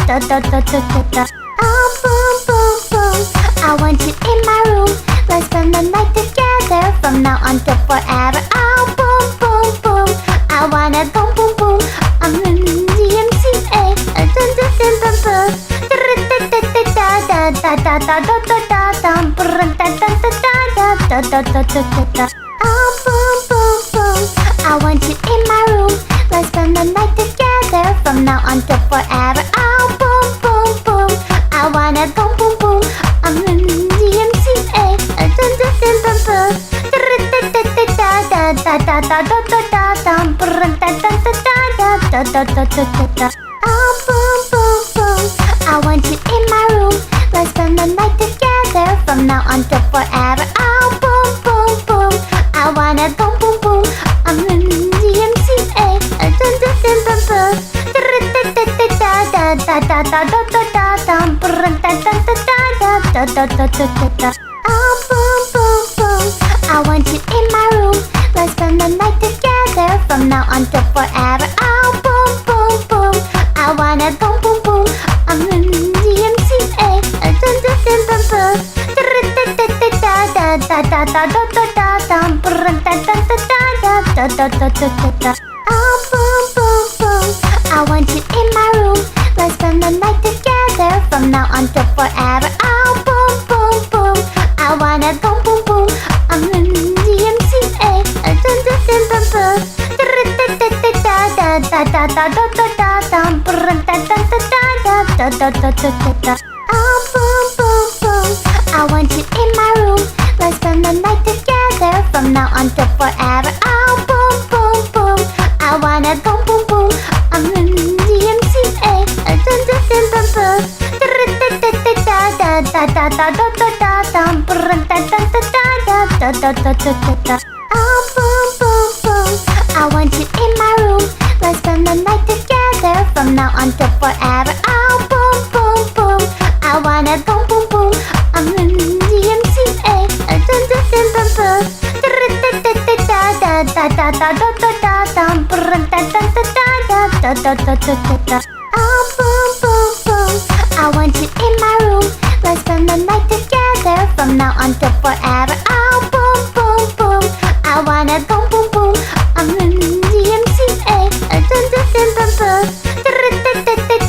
Da da da da da da. Oh, boom, boom, boom. I want you in my room. Let's spend the night together from now on till forever. Oh, boom, boom, boom. I wanna go boom, boom. I'm in DMCA. Dun, dun, dun, dun, dun. Da da da da da. Oh, boom, boom, boom. I want you in my room. Let's spend the night together from now on till forever. Oh, boom, boom, boom. I wanna go boom, boom. I'm in DMCA. Dun, dun, dun, dun, dun. Da da da da da. Oh, boom, boom, boom. I want you in my room. Let's spend the night together from now on till forever. Oh, boom, boom, boom. I wanna go boom, boom. I'm in DMCA. Dun, dun, dun, dun, dun. Da da da da da. Oh, boom, boom, boom. I want you in my room. Let's spend the night together from now on till forever. Oh, boom, boom, boom. I wanna go boom, boom. I'm in DMCA. Dun, dun, dun, dun, dun. Da da da da da. Oh, boom, boom, boom. I want you in my room. Let's spend the night together from now on till forever. Oh, boom, boom, boom. I wanna go boom, boom. I'm in DMCA. Dun, dun, dun, dun, dun. Da da da da da. Oh, boom, boom, boom. I want you in my room. Let's spend the night together from now on till forever. Oh, boom, boom, boom. I wanna go boom, boom. I'm in DMCA. Dun, dun, dun, dun, dun. Da da da da da. Oh, boom, boom, boom. I want you in my room. Let's spend the night together from now on till forever. Oh, boom, Oh boom boom boom, I want you in my room. Let's spend the night together from now on till forever. Oh boom boom boom, I wanna go boom boom. I'm in DMCA. Dun dun dun dun dun.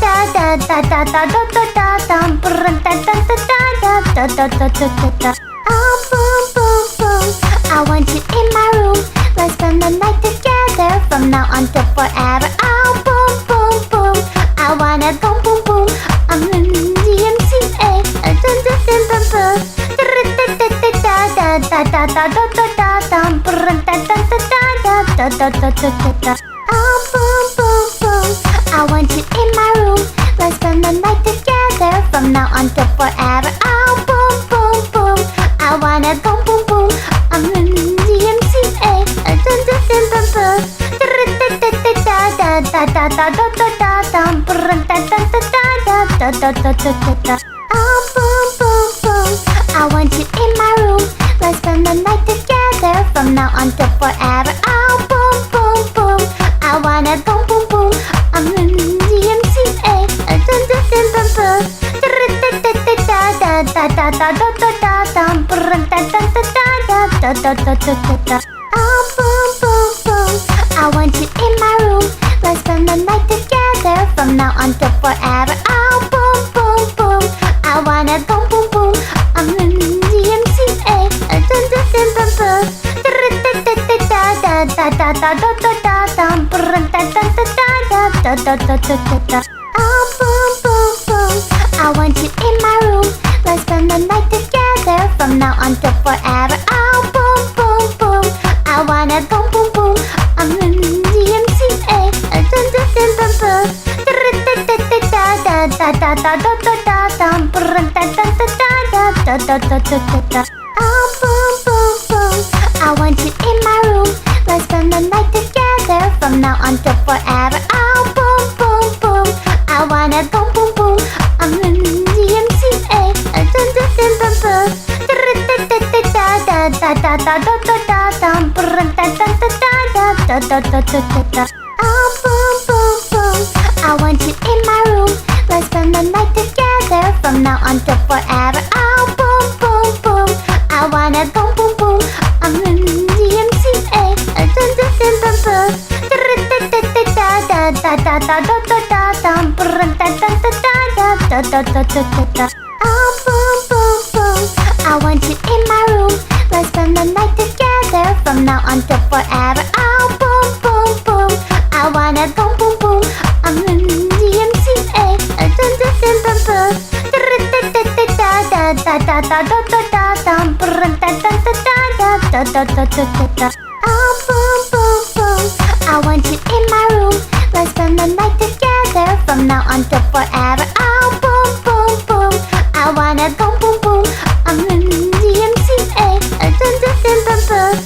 Da da da da da da da da dum brun da da da da da da da da da da. Oh boom boom boom, I want you in my room. Let's spend the night together from now on till forever. Oh boom boom boom, I wanna go boom boom. I'm in DMCA. Dun dun dun dun dun. Da da da da da da da da dum brun da da da da da da da da da da. Oh boom boom boom, I want you in my room. Let's spend the night together from now on till forever. Oh boom boom boom, I wanna go boom boom. I'm in DMCA. Dun dun dun dun dun. Da da da da da da da da dum brun da da da da da da da da da da. Oh boom boom boom, I want you in my room. Let's spend the night together from now on till forever. Oh boom boom boom, I wanna go boom boom. I'm in DMCA. Dun dun dun dun dun. Da da da da da da da da dum brun da da da da da da da da da da. Oh boom boom boom, I want you in my room. Let's spend the night together from now on till forever. Oh boom boom boom, I wanna go boom boom. I'm in DMCA. Dun dun dun dun dun. Da da da da da da da dum brun da da da da da da da da da da. Oh boom boom boom, I want you in my room. Let's spend the night together from now on till forever. Oh boom boom boom, I wanna go boom boom. I'm in DMCA. Dun dun dun dun dun. Da da da da da da da dum brun da da da da da da da da da. Oh boom boom boom, I want you in my room. Let's spend the night together from now on till forever. Oh boom boom boom, I wanna go boom boom. I'm in DMCA. Dun dun dun dun dun. Da da da da da da da dum brun da da da da da da da da da. Oh boom boom boom, I want you in my room. Let's spend the night together from now on till forever. Oh boom boom boom, I wanna go boom boom. I'm in DMCA. Dun dun dun dun dun. Da da da da da da da dum brun da da da da da da da da da. Oh boom boom boom, I want you in my room. Let's spend the night together from now on till forever. Oh boom boom boom, I wanna go boom boom. I'm in DMCA. Dun dun dun dun dun. Da da da da da da da dum brun da da da da da da da da da. Oh boom boom boom, I want you in my room. Let's spend the night together from now on till forever. Oh boom boom boom, I wanna go boom boom. I'm in DMCA. Dun dun dun dun dun.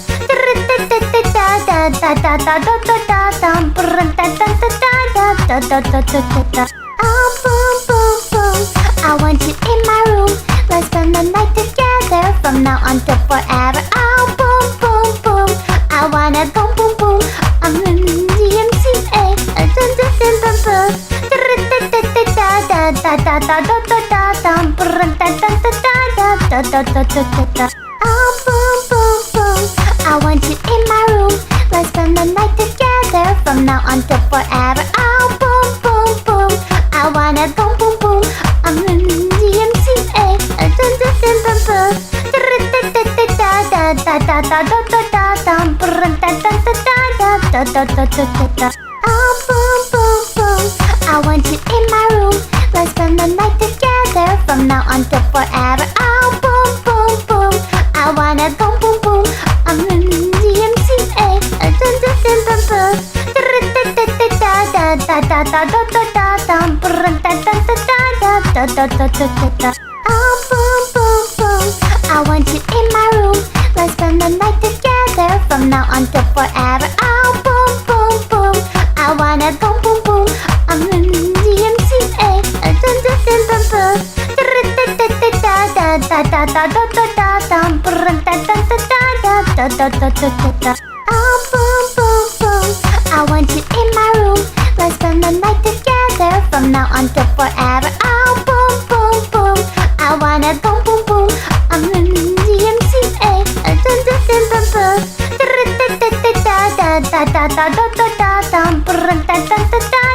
Da da da da da da da dum brun da da da da da da da da da. Oh boom boom boom, I want you in my room. Let's spend the night together from now on till forever. Oh boom boom boom, I wanna go boom boom. I'm in DMCA. Dun dun dun dun dun. Da da da da da da da dum brun da da da da da da da da da. Oh boom boom boom, I want you in my room. Let's spend the night together from now on till forever. Oh boom boom boom, I wanna go boom boom. I'm in DMCA. Dun dun dun dun dun. Da da da da da da da dum brun da da da da da da da da da. Oh boom boom boom, I want you in my room. Let's spend the night together from now on till forever. Oh boom boom boom, I wanna go boom boom. I'm in DMCA. Dun dun dun dun dun. Da da da da da da da dum brun da da da da da da da da da. Oh boom boom boom, I want you in my room. Let's spend the night together from now on till forever. Oh boom boom boom, I wanna go boom boom. I'm in DMCA. Dun dun dun dun dun. Da da da da da da da dum brun da da da da da da da da da. Oh boom boom boom, I want you in my room. Let's spend the night until forever. Oh, boom, boom, boom. I wanna go boom, boom. I'm in DMCA. Dun, dun, dun, dun, dun. Da da da da da da da da da da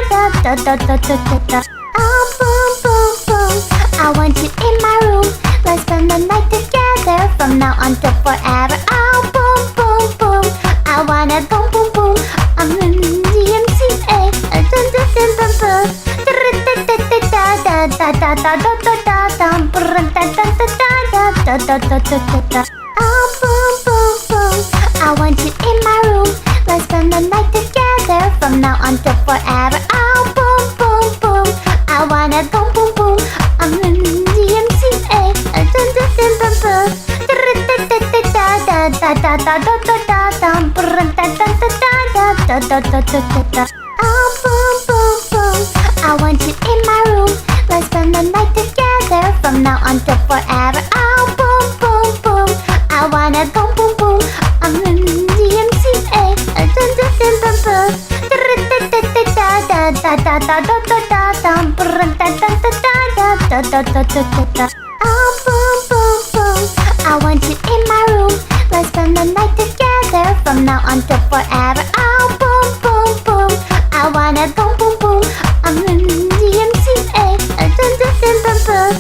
da da da da da da. Oh, boom, boom, boom. I want you in my room. Let's spend the night together from now until forever. Oh, boom, boom, boom. I wanna go boom, boom. I'm in DMCA. Dun, dun, dun, dun, dun. Da da da da da da da da da da da da da. Oh, boom, boom, boom. I want you in my room. Let's spend the night together from now until forever. Oh, boom, boom, boom. I wanna go boom, boom. I'm in DMCA. Dun, dun, dun, dun, dun. Da da da da da da da da da. Oh, boom, boom, boom. I want you in my room. Let's spend the night together from now until forever. Oh, boom, boom, boom. I wanna go boom, boom. I'm in DMCA. Dun, dun, dun, dun, dun. Da da da da da da da. Oh, boom, boom, boom. I want you in my room. Let's spend the night together from now until forever. Oh, boom, boom, boom. I wanna go boom, boom. I'm in DMCA. Dun, dun, dun, dun, dun.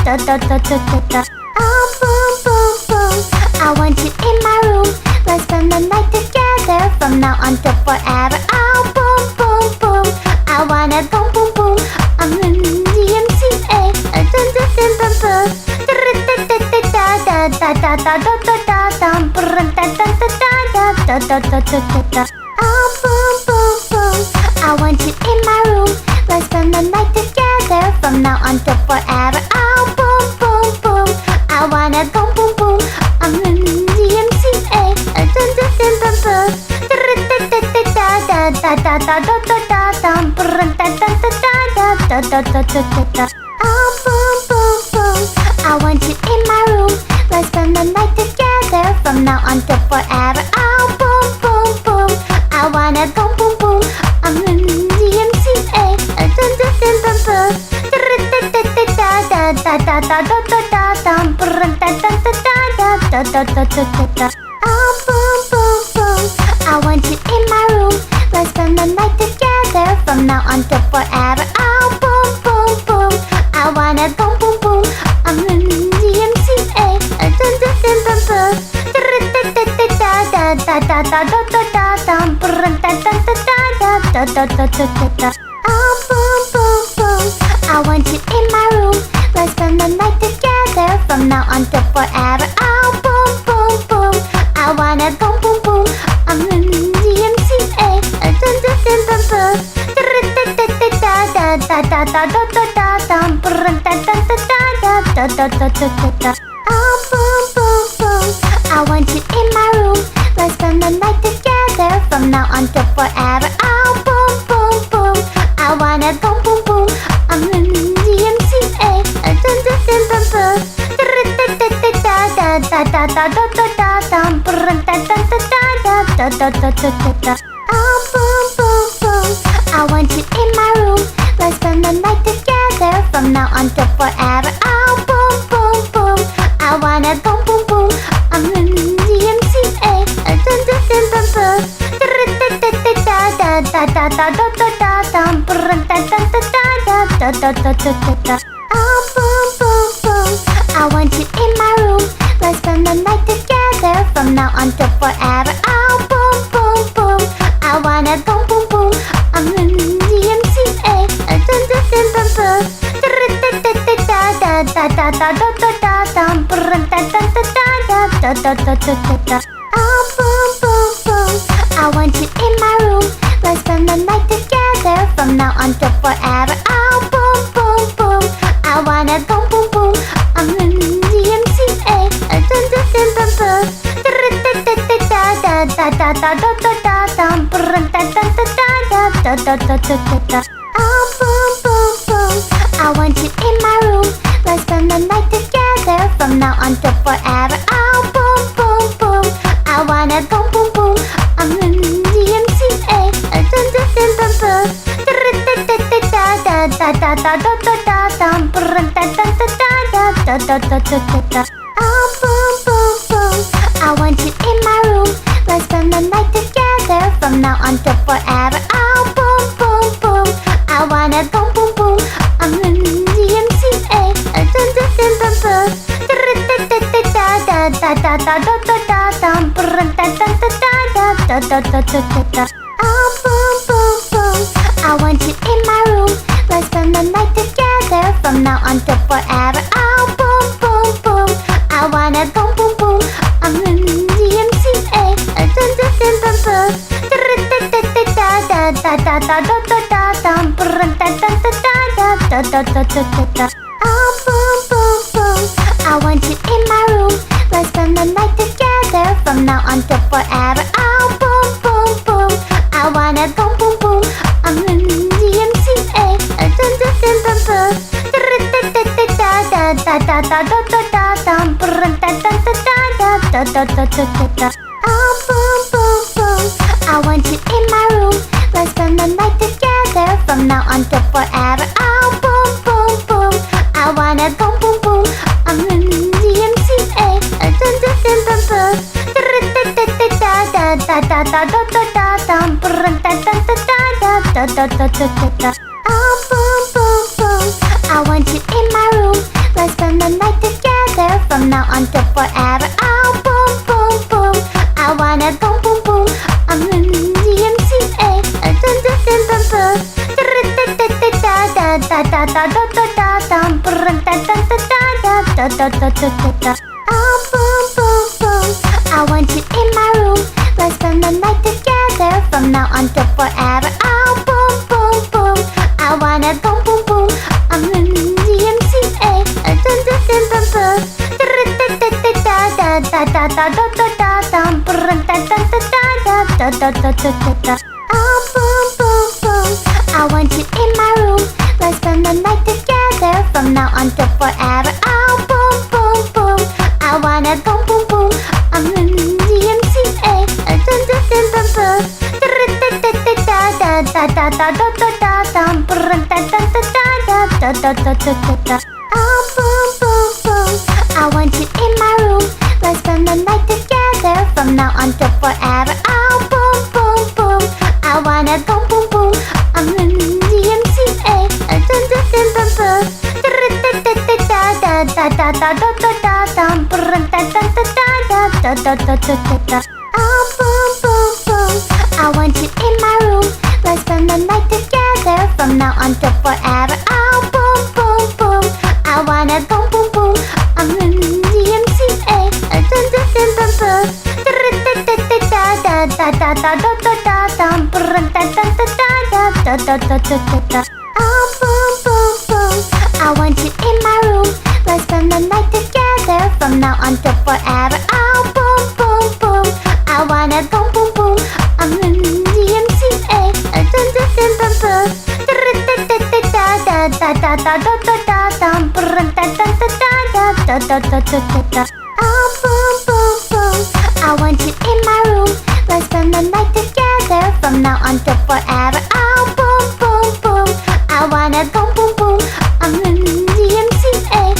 Da da da da da da. Oh, boom, boom, boom. I want you in my room. Let's spend the night together from now until forever. Oh, boom, boom, boom. I wanna go boom, boom. I'm in DMCA. Dun, dun, dun, dun, dun. Da da da da da da. Oh, boom, boom, boom. I want you in my room. Let's spend the night together from now until forever. Oh, boom, boom, boom. I wanna go boom, boom. I'm in DMCA. Dun, dun, dun, dun, dun. Da da da da da da. Oh, boom, boom, boom. I want you in my room. Let's spend the night together from now until forever. Oh, boom, boom, boom. I wanna go boom, boom. I'm in DMCA. Dun, dun, dun, dun, dun. Da da da da da da. Oh, boom, boom, boom. I want you in my room. Let's spend the night together from now until forever. Oh, boom, boom, boom. I wanna go boom, boom. I'm in DMCA. Dun, dun, dun, dun, dun. Da da da da da. Oh, boom, boom, boom. I want you in my room. Let's spend the night together from now until forever. Oh, boom, boom, boom. I wanna go boom, boom. I'm in DMCA. Dun, dun, dun, dun, dun. Da da da da da. Oh, boom, boom, boom. I want you in my room. Let's spend the night together from now until forever. Oh, boom, boom, boom. I wanna go boom, boom. I'm in DMCA. Dun, dun, dun, dun, dun. Da da da da da. Oh, boom, boom, boom. I want you in my room. Let's spend the night together from now until forever. Oh, boom, boom, boom. I wanna go boom, boom. I'm in DMCA. Dun, dun, dun, dun, dun. Da da da da da. Oh, boom, boom, boom. I want you in my room. Let's spend the night together from now until forever. Oh, boom, boom, boom. I wanna go boom, boom. I'm in DMCA. Dun, dun, dun, dun, dun. Da da da da da. Oh, boom, boom, boom. I want you in my room. Let's spend the night together from now until forever. Oh, boom, boom, boom. I wanna go boom, boom. I'm in DMCA. Dun, dun, dun, dun, dun. Da da da da da. Oh, boom, boom, boom. I want you in my room. Let's spend the night together from now until forever. Oh, boom, boom, boom. I wanna go boom, boom. I'm in Oh boom boom boom, I want you in my room. Let's spend the night together from now on till forever. Oh boom boom boom, I wanna go boom boom. I'm in DMCA. Dun dun dun dun dun. Oh boom boom boom, I want you in my room. Let's spend the night together from now on till forever. Oh boom boom boom, I wanna go boom boom. I'm in DMCA. Dun dun dun dun dun. Oh boom boom boom, I want you in my room. Let's spend the night together from now on till forever. Oh boom boom boom, I wanna go boom boom. I'm in DMCA. Dun dun dun dun dun. Oh boom boom boom, I want you in my room. Let's spend the night together from now on till forever. Oh boom boom boom, I wanna go boom boom. I'm in DMCA. Dun dun dun dun dun. Oh boom boom boom, I want you in my room. Let's spend the night together from now on till forever. Oh boom boom boom, I wanna go boom boom. I'm in DMCA. Dun dun dun dun dun. Oh boom boom boom, I want you in my room. Let's spend the night together from now on till forever. Oh boom boom boom, I wanna go boom boom. I'm in DMCA. Dun dun dun dun dun. Oh boom boom boom, I want you in my room. Let's spend the night together from now on till forever. Oh boom boom boom, I wanna go boom boom. I'm in DMCA. Dun dun dun dun dun. Oh boom boom boom, I want you in my room. Let's spend the night together from now on till forever. Oh boom boom boom, I wanna go boom boom. I'm in DMCA. Dun dun dun dun dun. Oh boom boom boom, I want you in my room. Let's spend the night together from now on till forever. Oh boom boom boom, I wanna go boom boom. I'm in DMCA. Dun dun dun dun dun. Oh boom boom boom, I want you in my room. Let's spend the night together from now on till forever. Oh boom boom boom, I wanna go boom boom. I'm in DMCA. Dun dun dun dun dun. Oh boom boom boom, I want you in my room. Let's spend the night together from now on till forever. Oh boom boom boom, I wanna go boom boom. I'm in DMCA.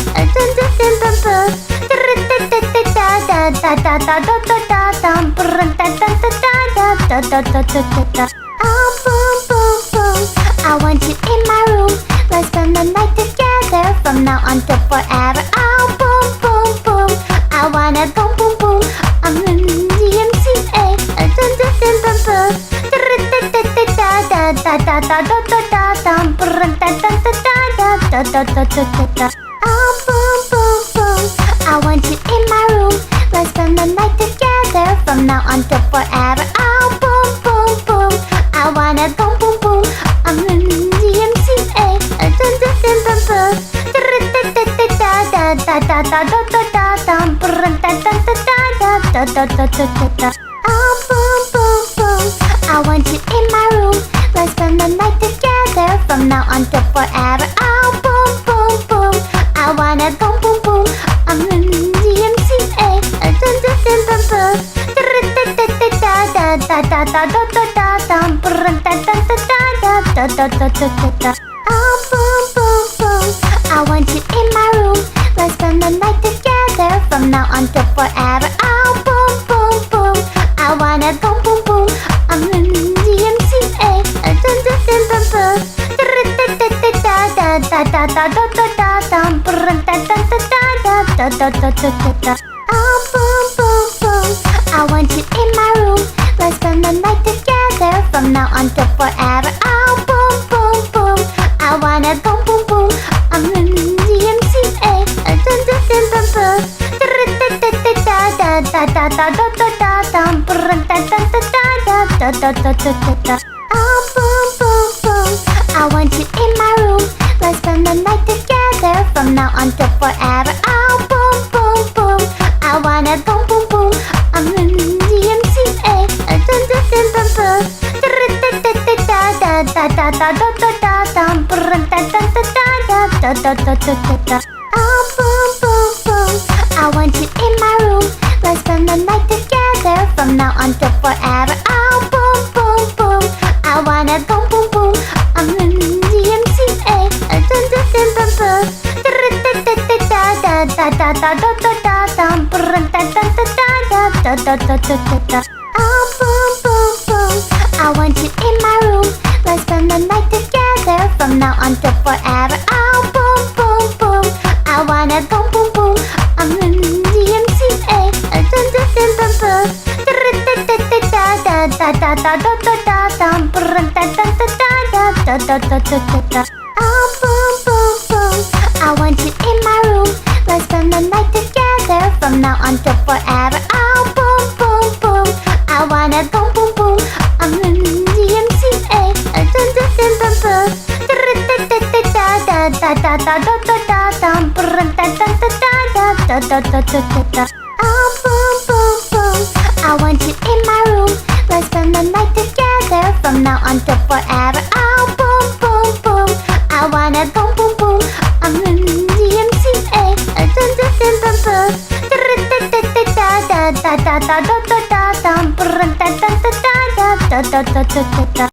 Dun dun dun dun dun. Oh boom boom boom, I want you in my room. Let's spend the night together from now on till forever. Oh boom boom boom, I wanna go boom boom. I'm in DMCA. Dun dun dun dun dun. Oh boom boom boom, I want you in my room. Let's spend the night together from now on till forever. Oh boom boom boom, I wanna go boom boom. I'm in DMCA. Dun dun dun dun dun. Oh boom boom boom, I want you in my room. Let's spend the night together from now on till forever. Oh boom boom boom, I wanna go boom boom. I'm in DMCA. Dun dun dun dun dun. Oh boom boom boom, I want you until forever. Oh, boom, boom, boom. I wanna go boom, boom. I'm in DMCA. Dun, dun, dun, dun, dun. Oh, boom, boom, boom. I want you in my room. Let's spend the night together from now until forever. Oh, boom, boom, boom. I wanna go boom, boom. I'm in DMCA. Dun, dun, dun, dun, dun. Oh, boom, boom, boom. I want you in my room. Let's spend the night together from now until forever. Oh, boom, boom, boom. I wanna go boom, boom. I'm in DMCA. Dun, dun, dun, dun, dun. Oh, boom, boom, boom. I want you in my room. Let's spend the night together from now until forever. Oh, boom, boom, boom. I wanna go boom, boom. I'm in DMCA. Dun, dun, dun, dun, dun. Oh, boom, boom, boom. I want you in my room. Let's spend the night together from now until forever. Oh, boom, boom, boom. I wanna go boom, boom. I'm in DMCA. Dun, dun, dun, dun, dun. Oh, boom, boom, boom. I want you in my room. Let's spend the night together from now until forever. Oh, boom, boom, boom. I wanna go boom, boom. I'm in DMCA. Dun, dun, dun, dun, dun. Oh, boom, boom, boom. I want you in my room. Let's spend the night together from now until forever. Oh, boom, boom, boom. I wanna go boom, boom. I'm in DMCA. Dun, dun, dun, dun, dun.